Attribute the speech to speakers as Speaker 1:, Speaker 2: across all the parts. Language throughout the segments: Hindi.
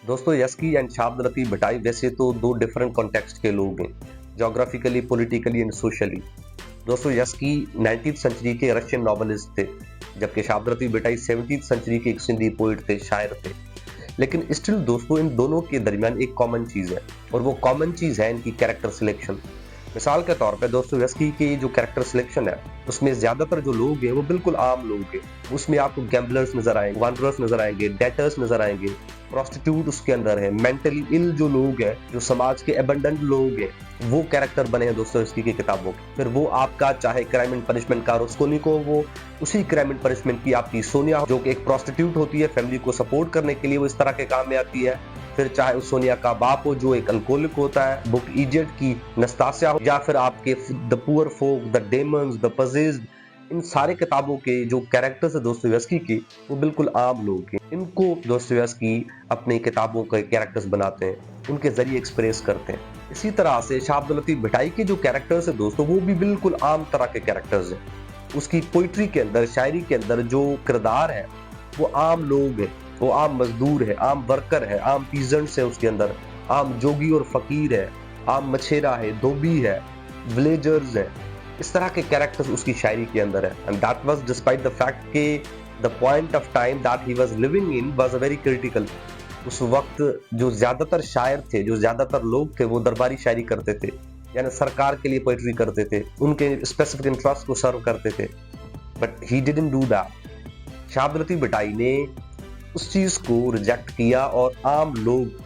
Speaker 1: दोस्तों यस्की एंड शाब्द लतीफ़ भटाई वैसे तो दो डिफरेंट कॉन्टेक्स्ट के लोग हैं, जोग्राफिकली, पॉलिटिकली एंड सोशली। दोस्तों यस्की 19th सेंचुरी के रशियन नॉवेलिस्ट थे, जबकि शाब्द लतीफ़ भटाई 17th सेंचुरी के एक सिंधी पोइट थे, शायर थे। लेकिन स्टिल दोस्तों इन दोनों के दरमियान एक कॉमन चीज़ है, और वो कॉमन चीज़ है इनकी कैरेक्टर सिलेक्शन। मिसाल के तौर पे दोस्तों यस्की की जो कैरेक्टर सिलेक्शन है, उसमें ज्यादातर जो लोग हैं वो बिल्कुल आम लोग हैं। उसमें आपको गैम्बलर्स नजर आएंगे, वांडरर्स नजर आएंगे, डेटर्स नजर आएंगे, प्रोस्टिट्यूट उसके अंदर है, मेंटली इल जो लोग हैं, जो समाज के एबंडेंट लोग हैं, वो कैरेक्टर बने हैं दोस्तों इसकी किताबों के। फिर वो आपका चाहे क्राइम एंड पनिशमेंट का को वो उसी क्राइम एंड पनिशमेंट की आपकी सोनिया, जो कि एक प्रोस्टिट्यूट होती है, फैमिली को सपोर्ट करने के लिए वो इस तरह के काम में आती है। फिर चाहे उस सोनिया का बाप हो जो एक अल्कोहलिक होता है, बुक इजेट की नस्तासिया हो, या फिर आपके the poor folk, the demons, the possessed, इन सारे किताबों के जो कैरेक्टर्स है दोस्तोयेव्स्की की, वो बिल्कुल आम लोग हैं। इनको दोस्तोयेव्स्की अपनी किताबों के कैरेक्टर्स बनाते हैं, उनके जरिए एक्सप्रेस करते हैं। इसी तरह से शाब्द लतीफ़ भटाई के जो कैरेक्टर्स है दोस्तों, वो भी बिल्कुल आम तरह के कैरेक्टर्स हैं। उसकी पोइट्री के अंदर, शायरी के अंदर जो किरदार है वो आम लोग हैं, वो आम मजदूर है, आम वर्कर है, आम पीजेंट्स है, उसके अंदर आम जोगी और फकीर है, आम मछेरा है, धोबी है, विलेजर्स है। इस तरह के कैरेक्टर्स उसकी शायरी के अंदर है। And that was despite the fact के the point of time that he was living in was a very critical. उस वक्त जो ज्यादातर शायर थे, जो ज्यादातर लोग थे, वो दरबारी शायरी करते थे, यानी सरकार के लिए पोइट्री करते थे, उनके स्पेसिफिक इंटरेस्ट को सर्व करते थे। But he didn't do that. Shah Abdul Latif Bhittai ने उस चीज को रिजेक्ट किया और आम लोग,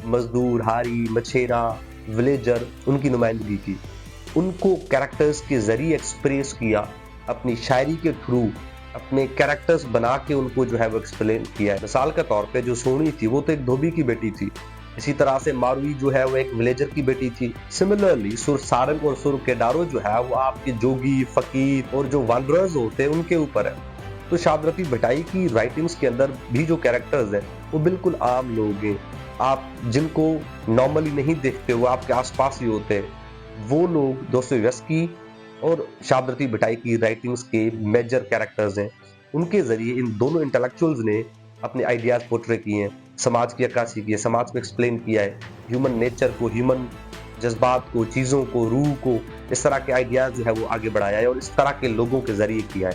Speaker 1: मजदूर, हारी, मछेरा, विलेजर, उनकी नुमाइंदगी की, उनको कैरेक्टर्स के जरिए एक्सप्रेस किया, अपनी शायरी के थ्रू अपने कैरेक्टर्स बना के उनको जो है वो एक्सप्लेन किया है। मिसाल के तौर पे जो सोनी थी वो तो एक धोबी की बेटी थी, इसी तरह से मारुई जो है वो एक विलेजर की बेटी थी। सिमिलरली सुर सारंग और सुर केडारो जो है वो आपके जोगी, फकीर और जो वांडरर्स होते हैं उनके ऊपर है। तो शाब्द लतीफ़ भटाई की राइटिंग्स के अंदर भी जो कैरेक्टर्स हैं वो बिल्कुल आम लोग हैं, आप जिनको नॉर्मली नहीं देखते, वो आपके आसपास ही होते हैं। वो लोग दोस्तोयेव्स्की और शाब्द लतीफ़ भटाई की राइटिंग्स के मेजर कैरेक्टर्स हैं। उनके जरिए इन दोनों इंटेलेक्चुअल्स ने अपने आइडियाज पोर्ट्रे किए हैं, समाज की अक्कासी की है, समाज को एक्सप्लेन किया है, ह्यूमन नेचर को, ह्यूमन जज्बात को, चीज़ों को, रूह को, इस तरह के आइडियाज जो है वो आगे बढ़ाया है और इस तरह के लोगों के जरिए किया है।